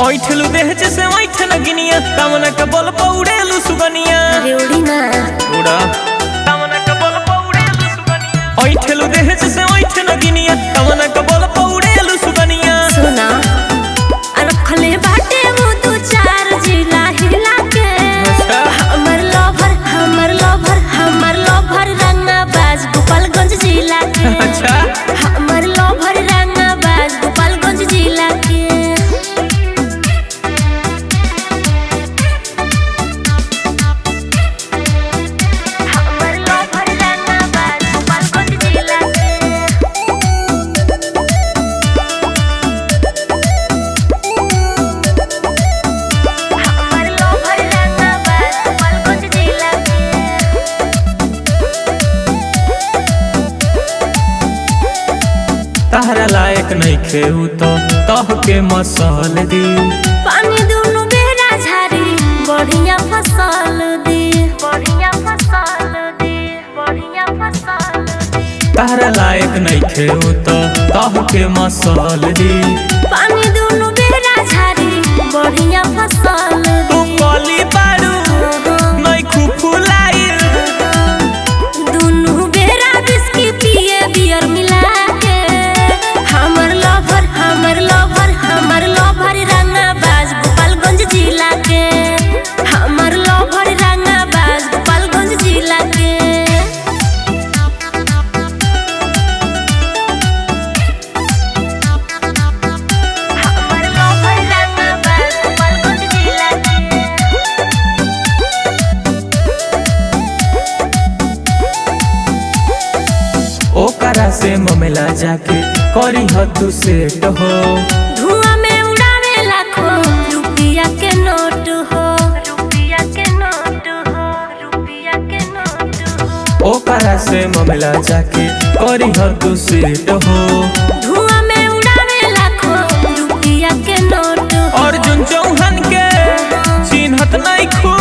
ओइठलू देह जैसे ओइठ नगिनिया कामना के बल पौड़ेलू सुगनिया अरे उड़ी ना उड़ा कामना के बल पौड़ेलू सुगनिया ओइठलू देह जैसे ओइठ नगिनिया कामना के बल पौड़ेलू सुगनिया सुना अरखले बाटे वो दो चार जिला हिला के अच्छा हमर लोभर रंगाबाज गोपालगंज जिला के अच्छा हमर लोभर रंगाबाज गोपालगंज जिला के हमर लोभर रंगाबाज गोपालगंज जिला के हमर लोभर रंगाबाज गोपालगंज जिला के तहरा लायक नहीं खेऊ तो तह के मसल दी पानी दूनु बेरा झारी बढ़िया फसल दी बढ़िया फसल दी बढ़िया फसल दी तहरा लायक नहीं खेऊ तो तह के मसल दी पानी दूनु बेरा झारी बढ़िया फसल तू दी कली बारू नहीं खुफुलाई दूनु बेरा बिस्की पिए बियर मिला के हमर लोभर रंगाबाज गोपालगंज जिला के हमर लोभर रंगाबाज गोपालगंज जिला के हमर लोभर रंगाबाज गोपालगंज जिला के ओकरा से ममेला जाके करी हतु सेट हो धुआं में उड़ावे लाखों रुपया के नोट हो रुपया के नोट हो रुपया के नोट हो ओकरा से ममेला जाके करी हतु सेट हो धुआं में उड़ावे लाखों रुपया के नोट हो अर्जुन चौहान के चिन्हत नहीं खो